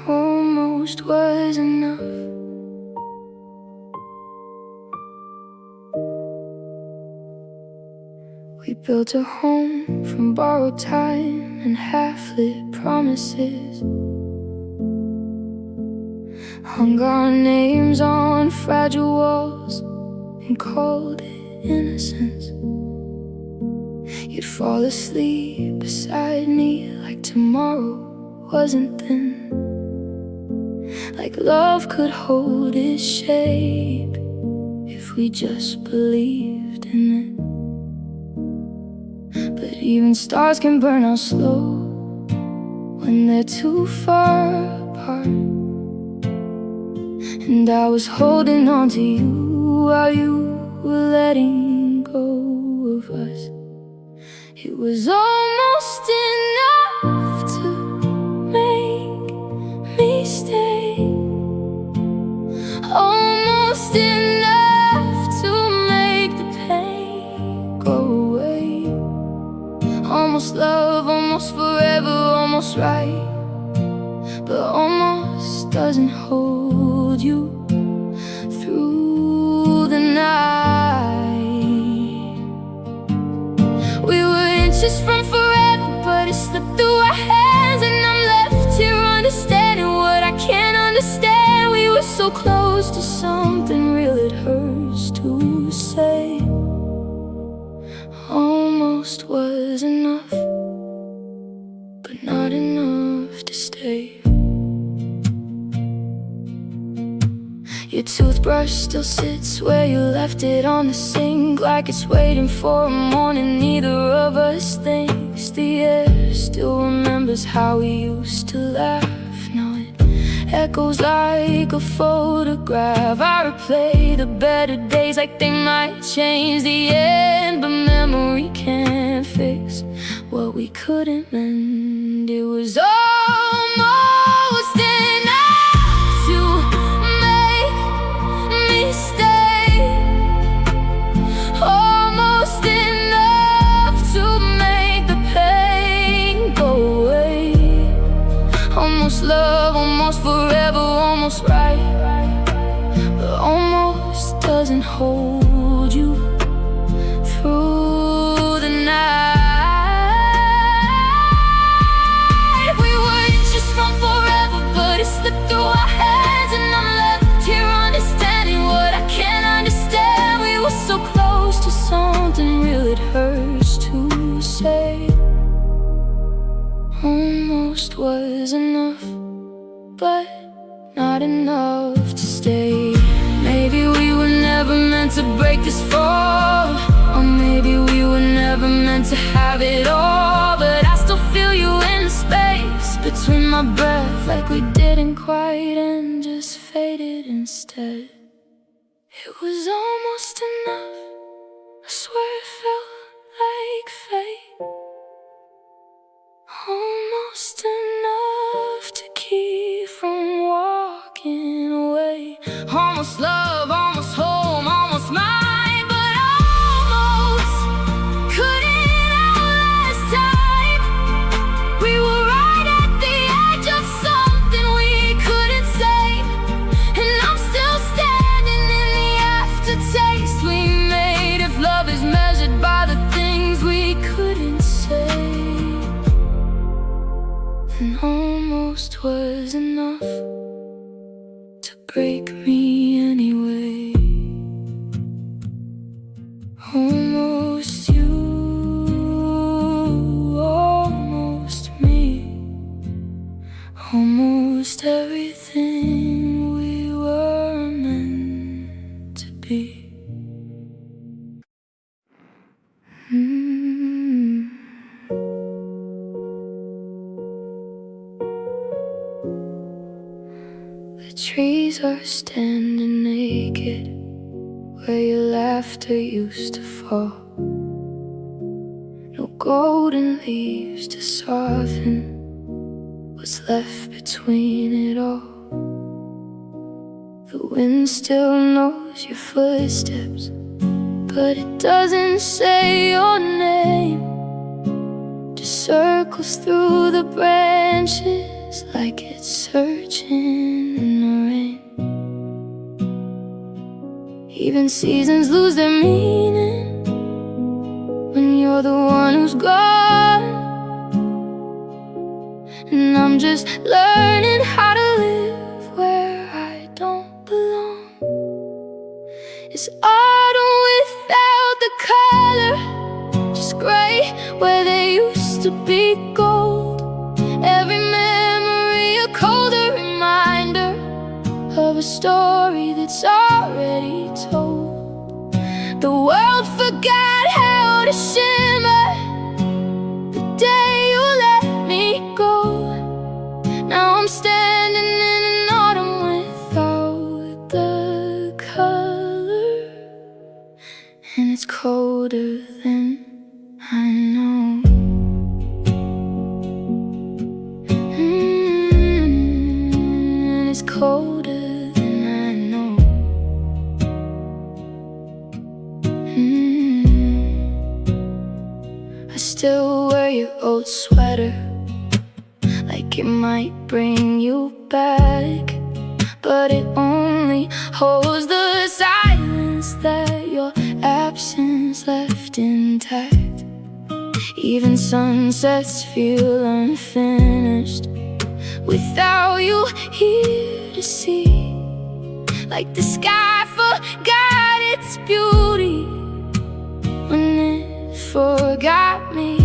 Almost was enough. We built a home from borrowed time and half-lit promises. Hung our names on fragile walls and called it innocence. You'd fall asleep beside me like tomorrow wasn't then. Like love could hold its shape if we just believed in it. But even stars can burn out slow when they're too far apart. And I was holding on to you while you were letting go of us. It was almost enough to make me stay. Almost enough to make the pain go away. Almost love, almost forever, almost right. But almost doesn't hold you through the night. We were inches from forever, but it slipped through our hands. And I'm left here understanding what I can't understand. We were so close to something real, it hurts to say. Almost was enough, but not enough to stay. Your toothbrush still sits where you left it on the sink, like it's waiting for a morning neither of us thinks. The air still remembers how we used to laugh. Now it echoes like a photograph. I replay the better days like they might change the end, but memory can't fix what we couldn't mend. It was almost enough to make me stay. Almost enough to make the pain go away. Almost love, almost forever, almost right. But almost doesn't hold you through the night. We were inches from forever, but it slipped through our hands. And I'm left here understanding what I can't understand. We were so close to something real, it hurts to say. Almost was enough, but not enough to stay. Maybe we were never meant to break this fall, or maybe we were never meant to have it all. But I still feel you in the space between my breath, like we didn't quite end, just faded instead. It was almost enough, I swear it felt like fate. Almost enough to keep from walking away. Almost love, almost home, almost mine, but almost couldn't outlast time. We were right at the edge of something we couldn't save, and I'm still standing in the aftertaste we made. If love is measured by the things we couldn't say, and almost was enough to break me anyway. Almost you, almost me, almost everything we were meant to be. The trees are standing naked where your laughter used to fall. No golden leaves to soften what's left between it all. The wind still knows your footsteps, but it doesn't say your name. Just circles through the branches like it's searching in the rain. Even seasons lose their meaning when you're the one who's gone. And I'm just learning how to live where I don't belong. It's autumn without the color, just gray where there used to be gold. Every memory a colder reminder of a story that's already told. The world forgot how to shimmer the day you let me go. Now I'm standing in an autumn without the color, and it's colder than I know. And it's colder than I know. I still wear your old sweater, like it might bring you back, but it only holds the silence that your absence left intact. Even sunsets feel unfinished without you here to see, like the sky forgot its beauty when it forgot me.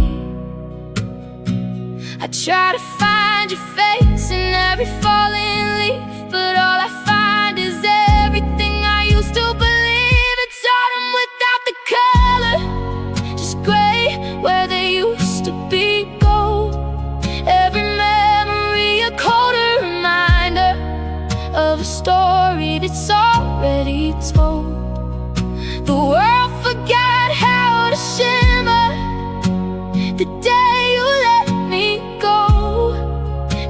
I try to find your face in every falling leaf, but all I find is everything I used to believe. It's autumn without the color, just gray where there used to be gold. Every memory a colder reminder of a story that's already told. The world forgot how to shimmer the day you let me go.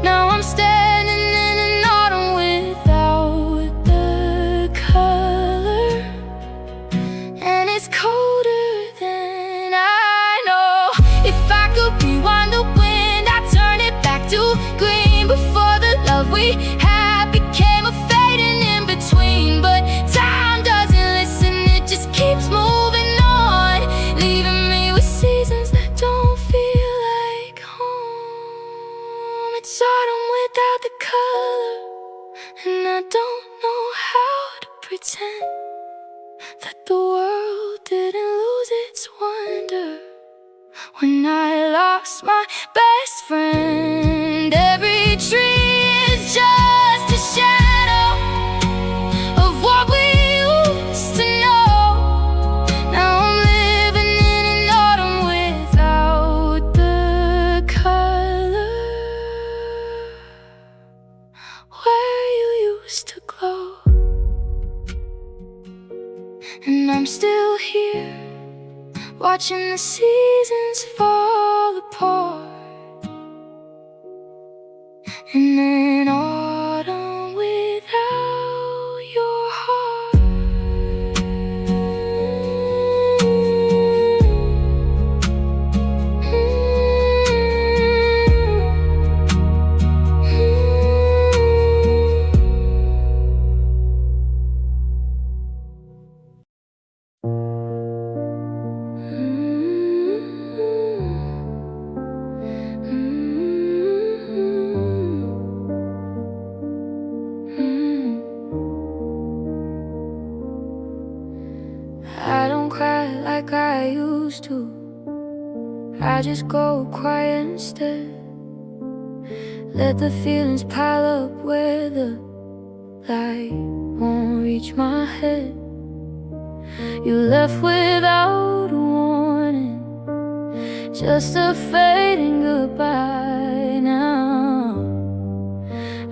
Now I'm standing in an autumn without the color, and it's colder than I know. If I could rewind the wind, I'd turn it back to green before the love we had became a fading in between. But time doesn't listen, it just keeps moving on, leaving me with seasons that don't feel like home. It's autumn without the color, and I don't know how to pretend that the world didn't lose its wonder when I lost my best friend. Every tree is just a shadow of what we used to know. Now I'm living in an autumn without the color, where you used to glow. And I'm still here, watching the seasons fall apart. And then autumn without your heart. I don't cry like I used to, I just go quiet instead. Let the feelings pile up where the light won't reach my head. You left without a warning, just a fading goodbye. Now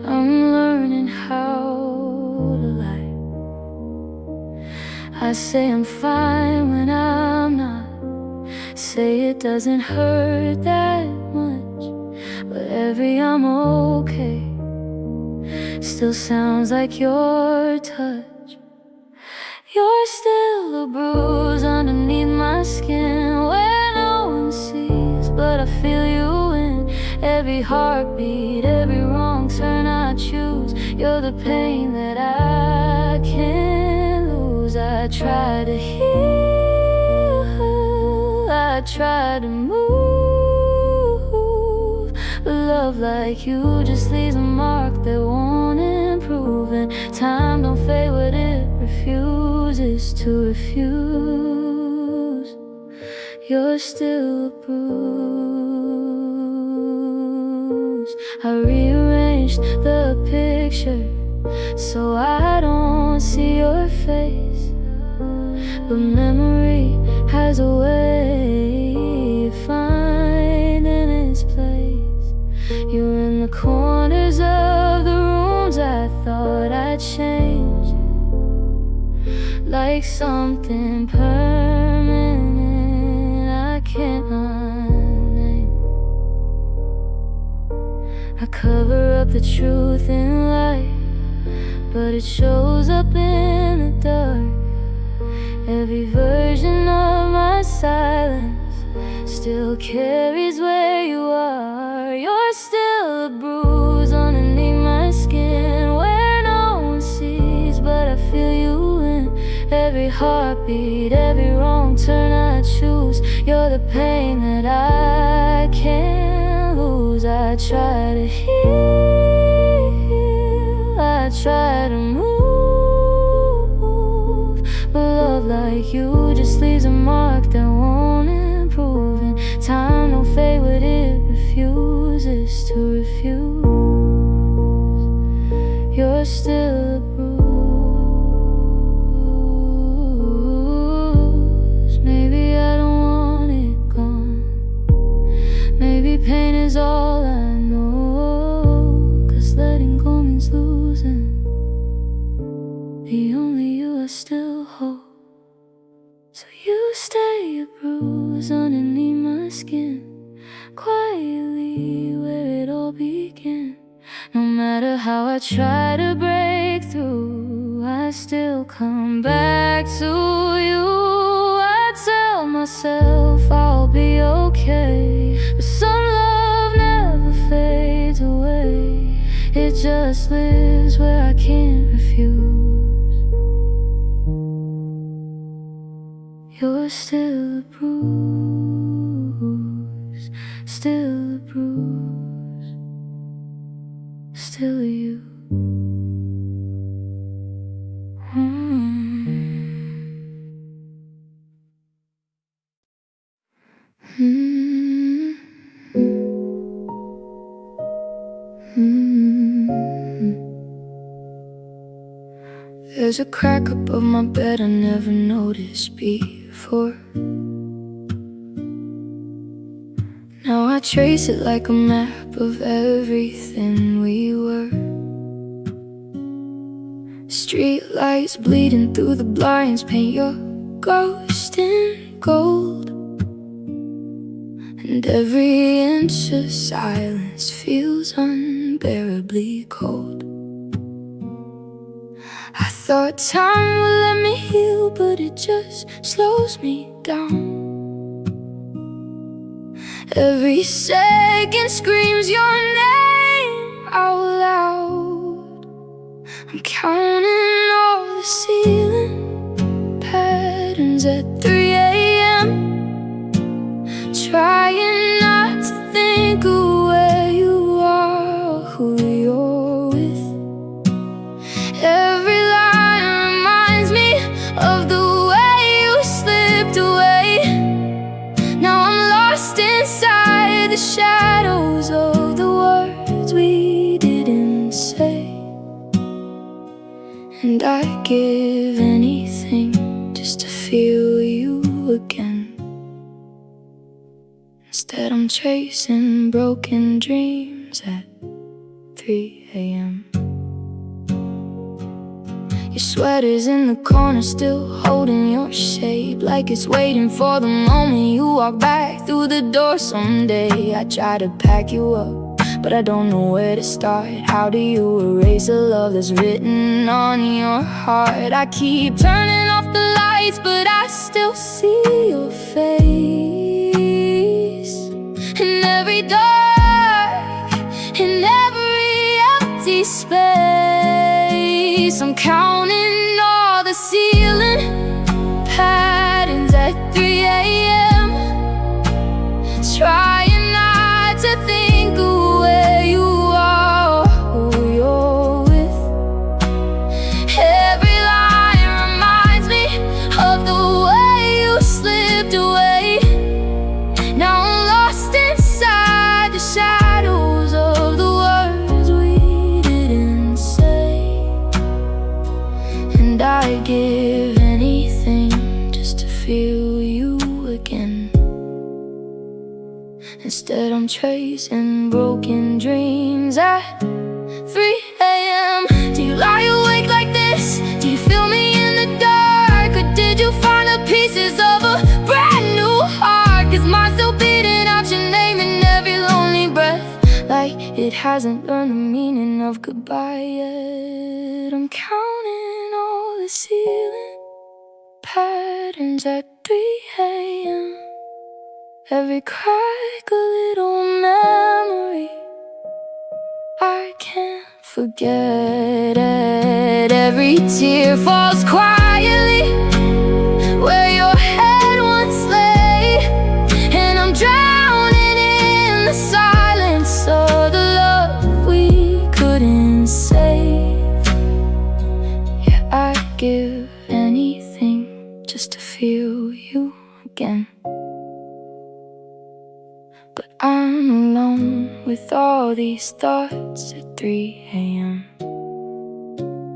I'm learning how to lie. I say I'm fine when I'm not, say it doesn't hurt that much, but every I'm okay still sounds like your touch. You're still a bruise under Every heartbeat, every wrong turn I choose. You're the pain that I can't lose. I try to heal, I try to move, but love like you just leaves a mark that won't improve. And time don't fade what it refuses to refuse. You're still a bruise. I rearranged the picture so I don't see your face, but memory has a way of finding its place. You're in the corners of the rooms I thought I'd change, like something permanent I can't unname. I cover up the truth in light, but it shows up in the dark. Every version of my silence still carries where you are. You're still a bruise underneath my skin, where no one sees, but I feel you in every heartbeat, every wrong turn I choose. You're the pain that I can't lose. I try to heal, I try to move, but love like you just leaves a mark that won't improve. And time don't fade what it refuses to refuse. You're still a bruise. Maybe I don't want it gone. Maybe pain is all I know, 'cause letting go means losing the only you I still hold. So you stay a bruise underneath my skin, quietly where it all began. No matter how I try to break through, I still come back to you. I tell myself I'll be okay, but some love never fades away. It just lives where I can't refuse. You're still a bruise, still a bruise, still you. There's a crack above my bed I never noticed before. Now I trace it like a map of everything we were. Street lights bleeding through the blinds paint your ghost in gold, and every inch of silence feels unbearably cold. I thought time would let me heal, but it just slows me down. Every second screams your name out loud. I'm counting all the ceiling patterns at 3 a.m., trying not to think of where you are or who you're with. Every line reminds me of the way you slipped away. Now I'm lost inside the shadows of the words we didn't say, and I'd give anything just to feel you again. Instead I'm chasing broken dreams at 3 a.m. Your sweater's in the corner, still holding your shape, like it's waiting for the moment you walk back through the door someday. I try to pack you up, but I don't know where to start. How do you erase the love that's written on your heart? I keep turning off the lights, but I still see your face. And every dark guess I'm counting all the ceiling patterns at 3 a.m. Trying not to think of where you are, who you're with. Every line reminds me of the way you slipped away. Now I'm lost inside the shadows of the words we didn't say. And I'd give anything just to feel you again. Instead I'm chasing broken dreams at 3 a.m. Do you lie awake like this? Do you feel me in the dark? Or did you find the pieces of a brand new heart? 'Cause mine's still beating out your name in every lonely breath, like it hasn't learned the meaning of goodbye yet. I'm counting all the ceiling patterns at 3 a.m. Every crack a little memory I can't forget it. Every tear falls quietly where your head once lay, and I'm drowning in the silence of the love we couldn't save. Yeah, I'd give anything just to feel you again. But I'm alone with all these thoughts at 3 a.m.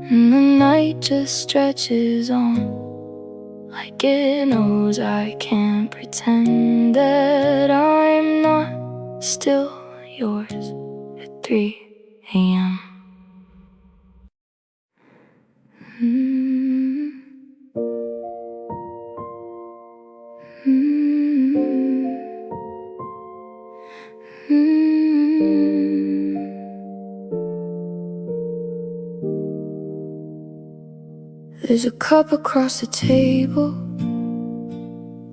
And the night just stretches on, like it knows I can't pretend that I'm not still yours at 3 a.m. There's a cup across the table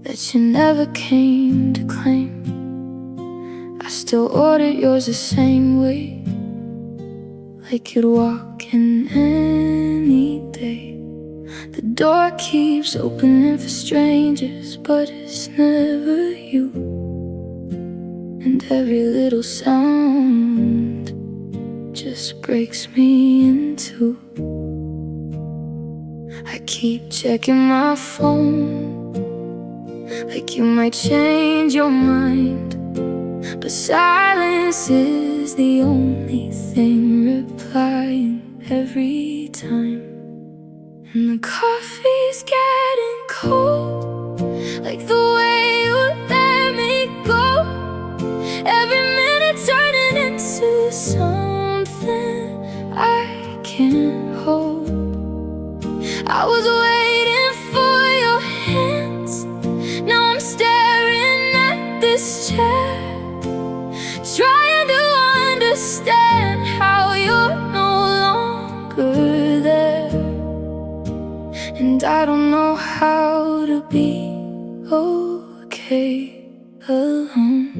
that you never came to claim. I still ordered yours the same way, like you'd walk in any day. The door keeps opening for strangers, but it's never you. And every little sound just breaks me in two. I keep checking my phone, like you might change your mind, but silence is the only thing replying every time. And the coffee's getting cold, like the way you let me go. Every minute turning into something I can't hold. I was waiting for your hands, now I'm staring at this chair, trying to understand how you're no longer there. And I don't know how to be okay alone,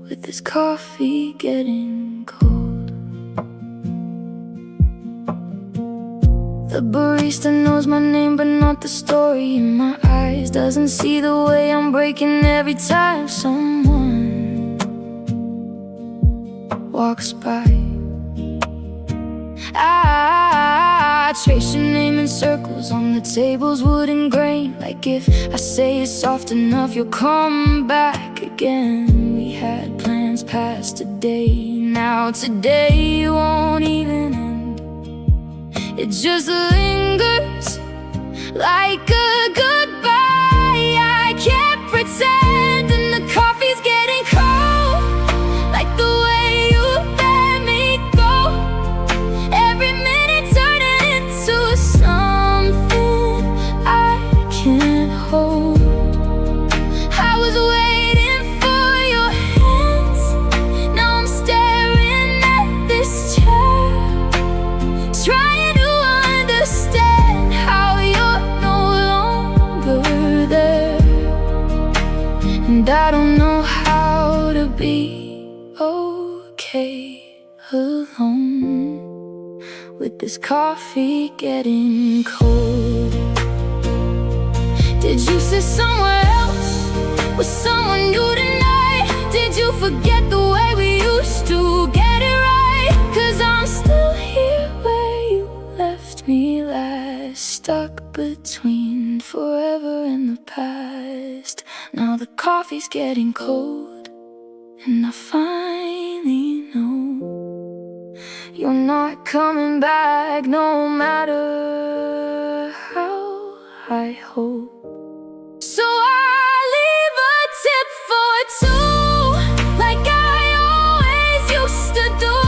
with this coffee getting cold. The barista knows my name but not the story in my eyes, doesn't see the way I'm breaking every time someone walks by. I trace your name in circles on the table's wooden grain, like if I say it soft enough you'll come back again. We had plans past today, now today won't even end. It just lingers like a goodbye I can't pretend. And the coffee's getting cold, like the way you let me go. Every minute turning into something I can't hold. I was waiting for your hands, now I'm staring at this chair, trying to understand how you're no longer there. And I don't know how to be okay alone, with this this coffee getting cold? Did you sit somewhere else with someone new tonight? Did you forget the way we used to get it right? 'Cause I'm still here where you left me last, stuck between forever and the past. Now the coffee's getting cold, and I finally know you're not coming back, no matter how I hope. So I leave a tip for two, like I always used to do,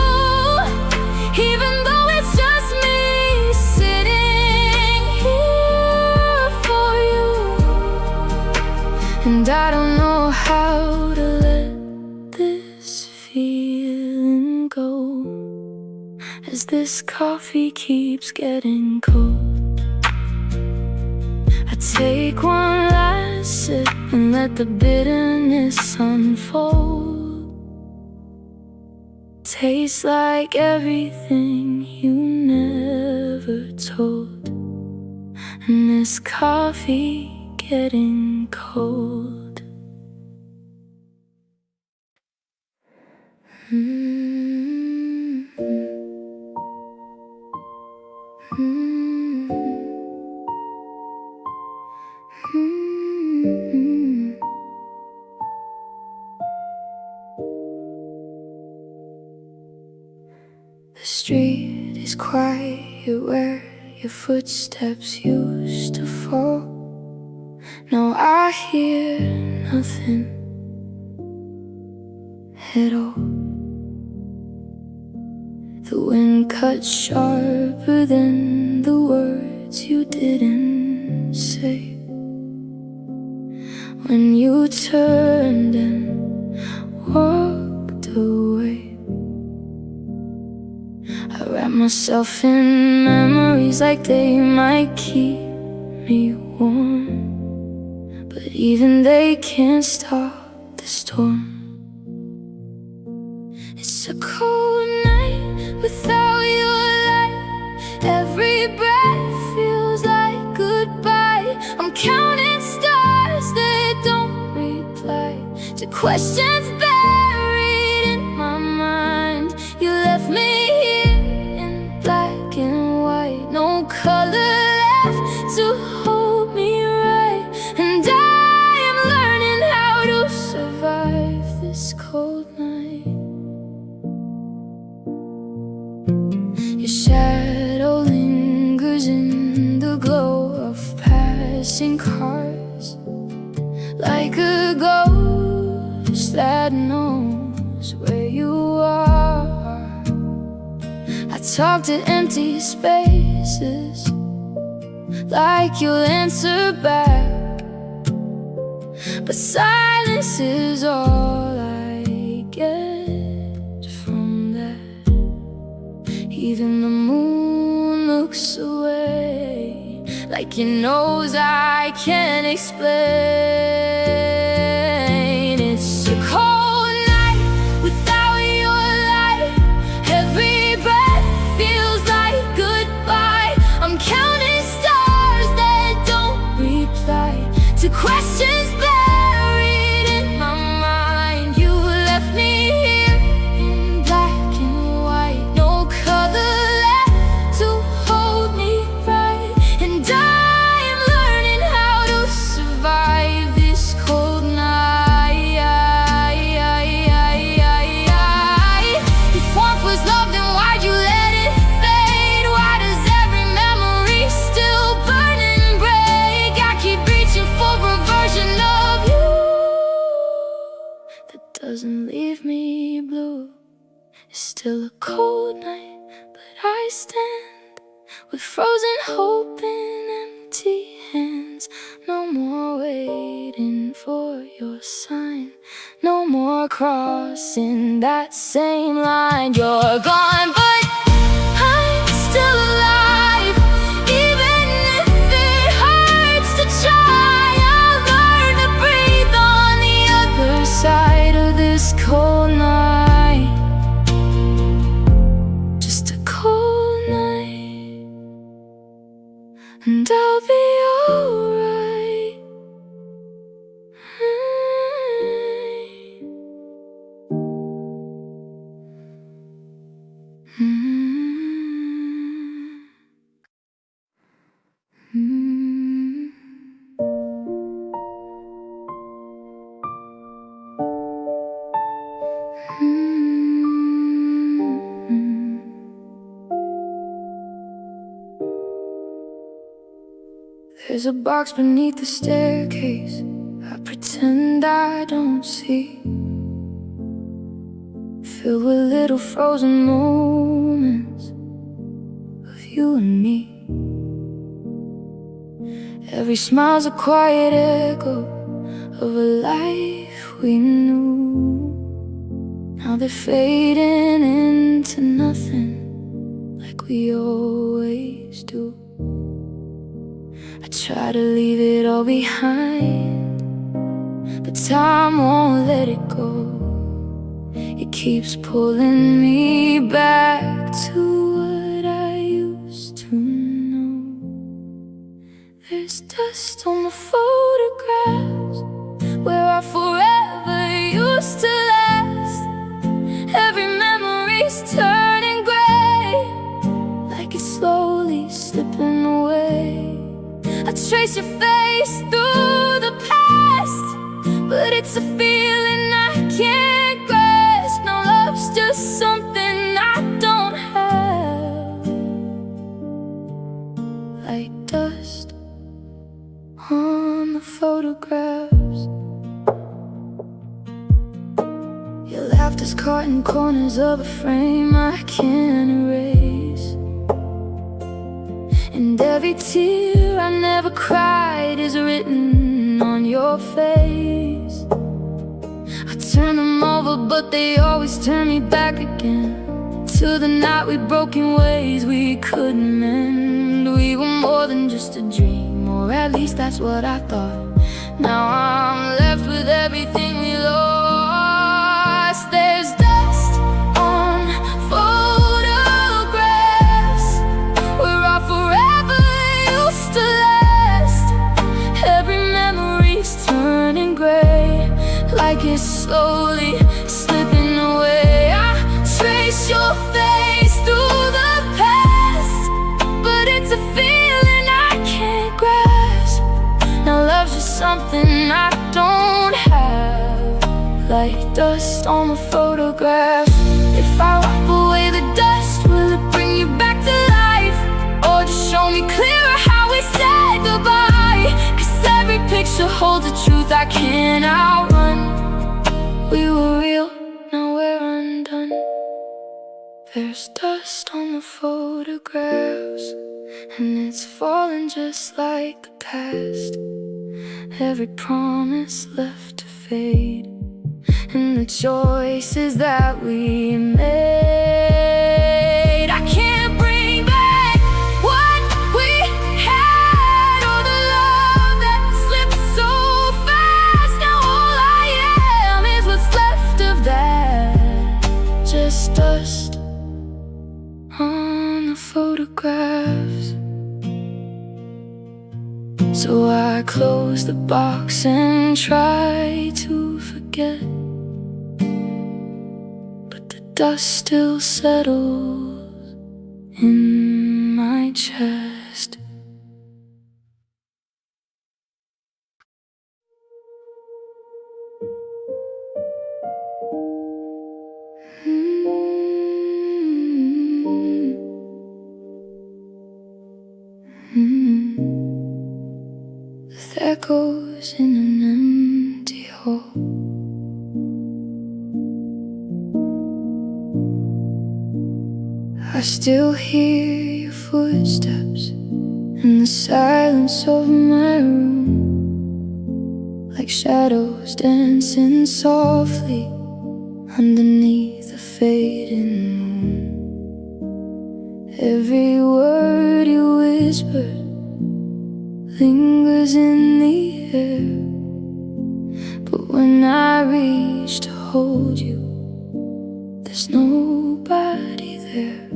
even though it's just me sitting here for you. And I don't know how to let this feeling go, as this coffee keeps getting cold. I take one last sip and let the bitterness unfold. Tastes like everything you never told, and this coffee getting cold. The street is quiet where your footsteps used to fall. Now I hear nothing at all. The wind cuts sharper than the words you didn't say. When you turned and walked away, I wrap myself in memories like they might keep me warm, but even they can't stop the storm. It's a cold night without your light. Every breath feels like goodbye. I'm counting stars that don't reply to questions buried in my mind. You left me here in black and white, no color left to hold me right. And I am learning how to survive this cold night. Your shadow lingers in the glow of passing cars, like a ghost that knows where you are. I talk to empty spaces, like you'll answer back, but silence is all I get from that. Even the moon looks away, like it knows I can't explain. It's a cold night without your light. Every breath feels like goodbye. I'm counting stars that don't reply to questions buried in my mind. You left me here in black and white, no color left to hold me right. And I am learning how to survive this cold night. If warmth was love, then why'd you let it fade? Why does every memory still burn and break? I keep reaching for a version of you that doesn't leave me blue. It's still a cold night, but I stand with frozen hope in empty hands. No more waiting for your sign, no more crossing that same line. You're gone, but I'm still alive. Even if it hurts to try, I'll learn to breathe on the other side of this cold night. Just a cold night. There's a box beneath the staircase I pretend I don't see, filled with little frozen moments of you and me. Every smile's a quiet echo of a life we knew. Now they're fading into nothing like we always do. I try to leave it all behind, but time won't let it go. It keeps pulling me back to what I used to know. There's dust on the photographs where our forever used to last. Every memory's turning gray, like it's slowly slipping away. I trace your face through the past, but it's a feeling I can't grasp. Now love's just something I don't have, like dust on the photographs. Your laughter's caught in corners of a frame I can't erase, and every tear I never cried is written on your face. I turn them over, but they always turn me back again to the night we broke in ways we couldn't mend. We were more than just a dream, or at least that's what I thought. Now I'm left with everything we lost. There's dust on photographs where our forever used to last. Every memory's turning gray, like it's slowly slipping away. I trace your face through the past, but it's a feeling I can't grasp. Now love's just something I don't have, like dust on the photograph. If I wipe away the dust, will it bring you back to life, or just show me clearer how we said goodbye? 'Cause every picture holds a truth I can't outrun. We were real, now we're undone. There's dust on the photographs, and it's falling just like the past. Every promise left to fade, and the choices that we made. I can't bring back what we had, or the love that slipped so fast. Now all I am is what's left of that, just dust on the photographs. So I close the box and try to forget, but the dust still settles in my chest. With echoes in an empty hall, I still hear your footsteps in the silence of my room, like shadows dancing softly underneath the fading moon. Every word you whispered lingers in the air, but when I reach to hold you, there's nobody there.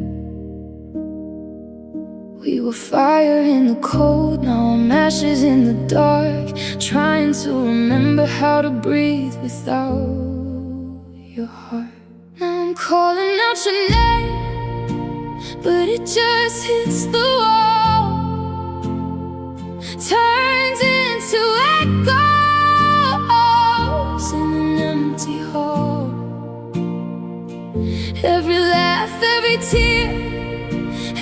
We were fire in the cold, now I'm ashes in the dark, trying to remember how to breathe without your heart. Now I'm calling out your name, but it just hits the wall, turns into echoes in an empty hall. Every laugh, every tear,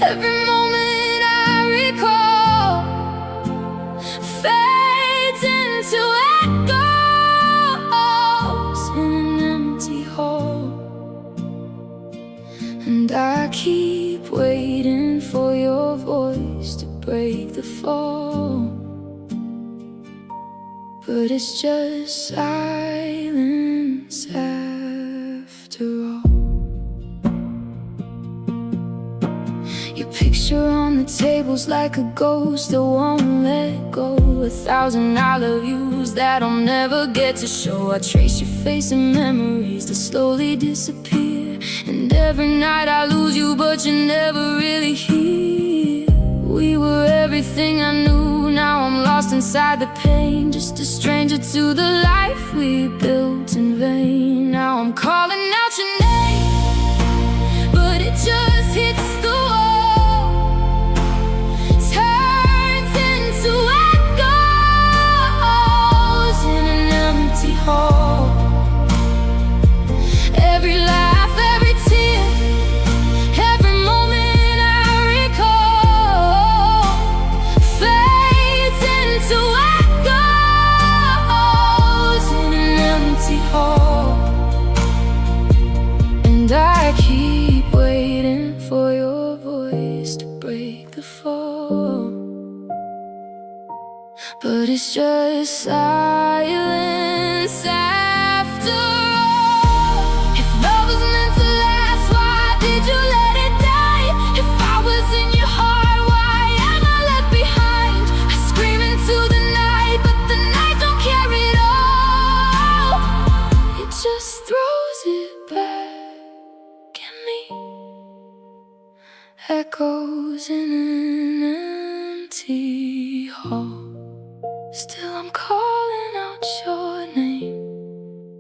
every moment I recall but it's just silence after all. Your picture on the table's like a ghost that won't let go. 1,000 I love yous that I'll never get to show. I trace your face in memories that slowly disappear, and every night I lose you, but you're never really here. We were everything I knew, now I'm lost inside the pain, just a stranger to the life we built in vain. Now I'm calling out your name, but it just hits the wall, turns into echoes in an empty hall. Every laugh, every tear, every moment I recall fades into echoes in an empty hall. And I keep waiting for your voice to break the fall, but it's just silence after all. If love was meant to last, why did you let it die? If I was in your heart, why am I left behind? I scream into the night, but the night don't care at all. It just throws it back at me, echoes in an empty hall. Still I'm calling out your name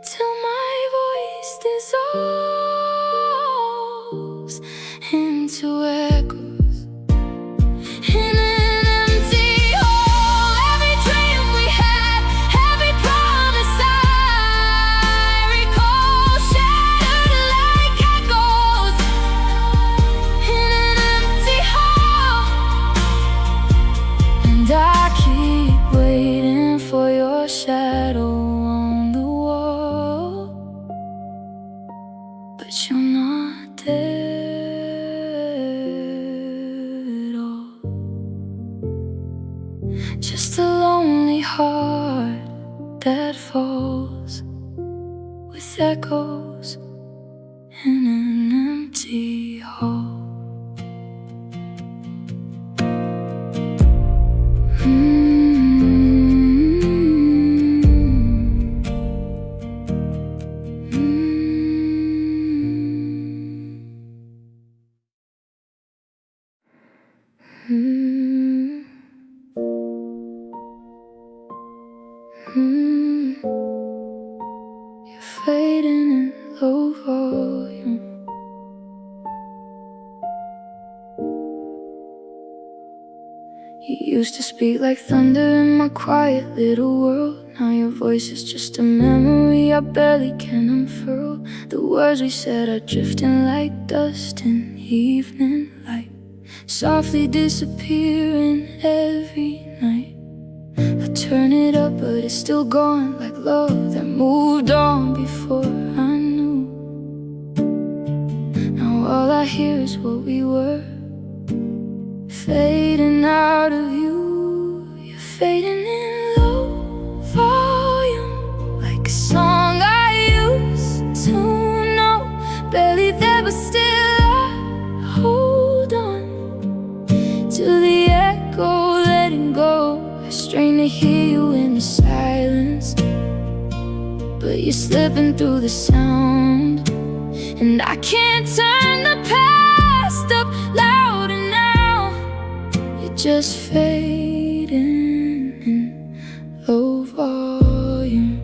till my voice dissolves into echoes in an empty hall. Every dream we had, every promise I recall shattered like echoes in an empty hall. And I keep waiting for your shadow on the wall, but you're not there at all. Just a lonely heart that falls with echoes in an empty hall. You're fading in low volume. You used to speak like thunder in my quiet little world. Now your voice is just a memory I barely can unfurl. The words we said are drifting like dust in evening light, softly disappearing every night. I turn it up, but it's still gone, like love that moved on before I knew. Now all I hear is what we were, fading out of view. You're fading in low volume, like a song I used to know. Barely there, but still I hold on to the echo, letting go. I strain to hear you in the silence, but you're slipping through the sound. And I can't turn the past up louder now. You're just fading in low volume.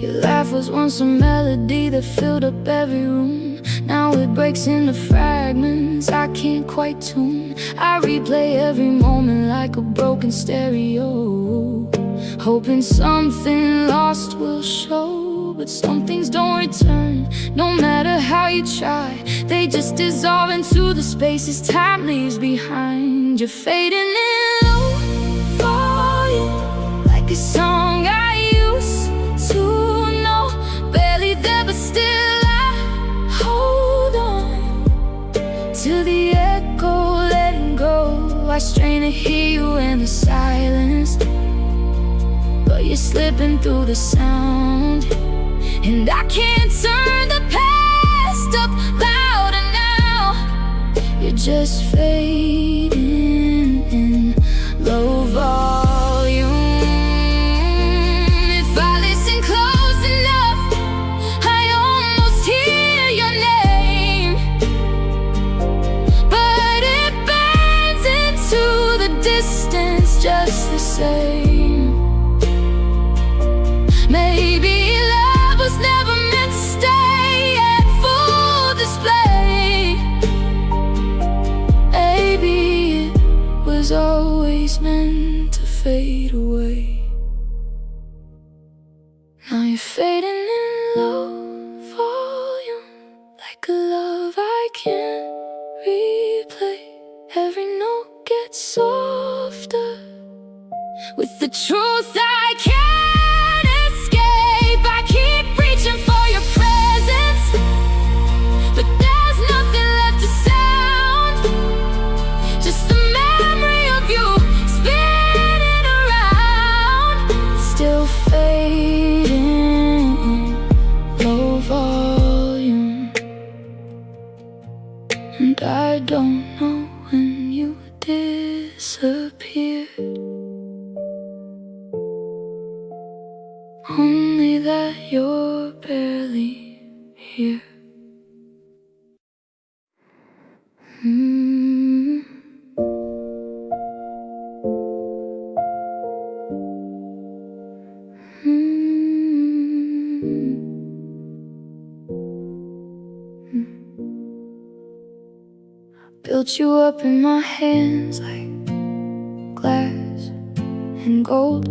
Your laugh was once a melody that filled up every room. Now it breaks into fragments I can't quite tune. I replay every moment like a broken stereo, hoping something lost will show. But some things don't return, no matter how you try. They just dissolve into the spaces time leaves behind. You're fading in low volume, like a song I used to know. Barely there, but still I hold on to the echo, let slipping through the sound. And I can't turn the past up louder now. You're just fading in low volume. If I listen close enough, I almost hear your name, but it burns into the distance just the same. Maybe love was never meant to stay at full display. Maybe it was always meant to fade away. Now you're fading in low volume, like a love I can't replay. Every note gets softer with the truth I can't escape. I keep reaching for your presence, but there's nothing left to sound. Just the memory of you spinning around, still fading, low volume. And I don't know when you disappeared, only that you're barely here. Built you up in my hands like glass and gold.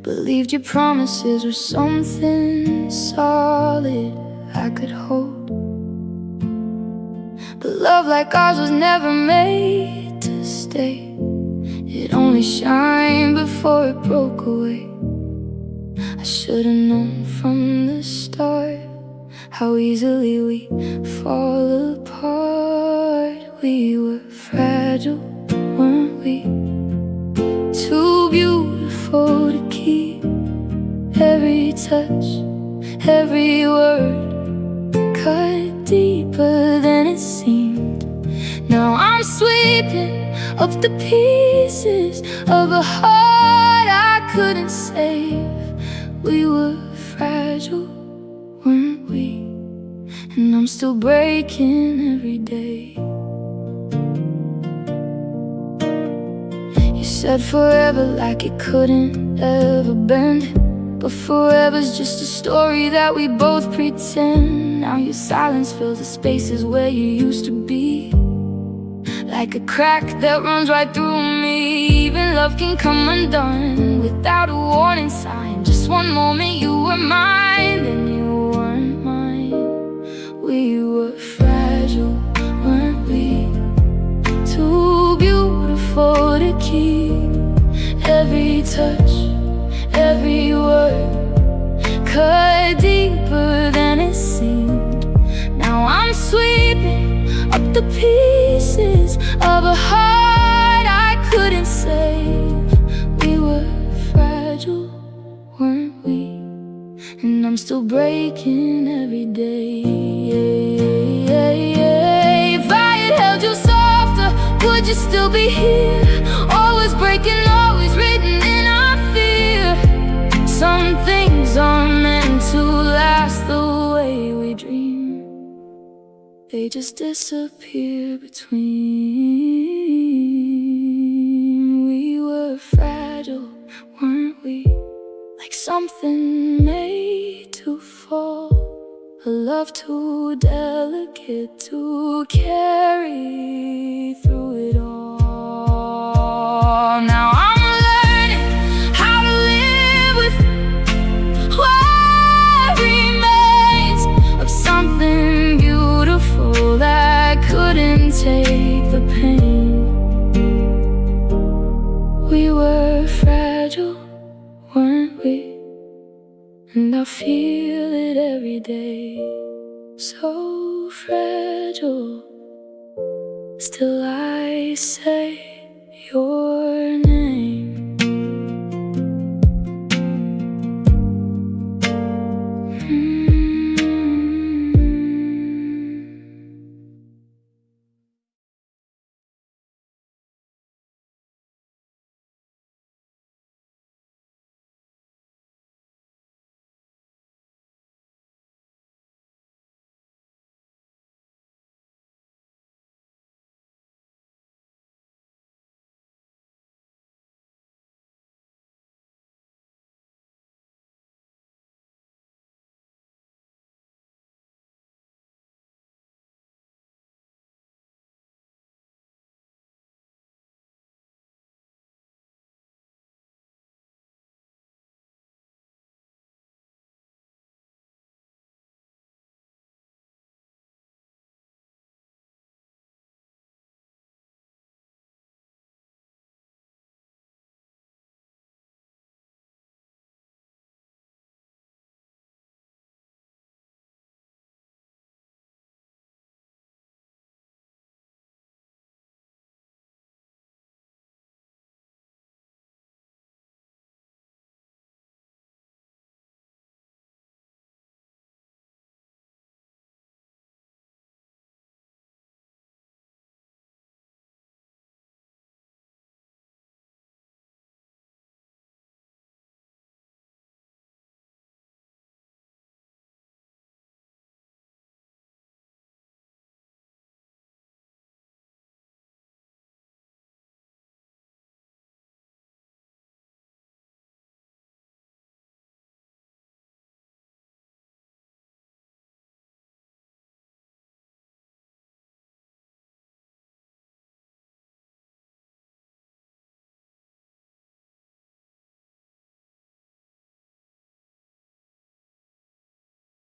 Believed your promises were something solid I could hold. But love like ours was never made to stay. It only shined before it broke away. I should've known from the start how easily we fall apart. We were fragile, weren't we? Too beautiful to keep. Every touch, every word cut deeper than it seemed. Now I'm sweeping up the pieces of a heart I couldn't save. We were fragile, weren't we? And I'm still breaking every day. You said forever like it couldn't ever bend, but forever's just a story that we both pretend. Now your silence fills the spaces where you used to be, like a crack that runs right through me. Even love can come undone without a warning sign. Just one moment you were mine, then you weren't mine. We were fragile, weren't we? Too beautiful to keep. Every touch, every word cut deeper than it seemed. Now I'm sweeping up the pieces of a heart I couldn't save. We were fragile, weren't we? And I'm still breaking every day. If I had held you softer, would you still be here? Always breaking, always written in our fear. Some things are meant to last the way we dream. They just disappear between. We were fragile, weren't we? Like something made to fall. A love too delicate to carry through it all. Now I'm learning how to live with what remains of something beautiful that couldn't take the pain. We were fragile, weren't we? And I feel it every day. So fragile, still I say you're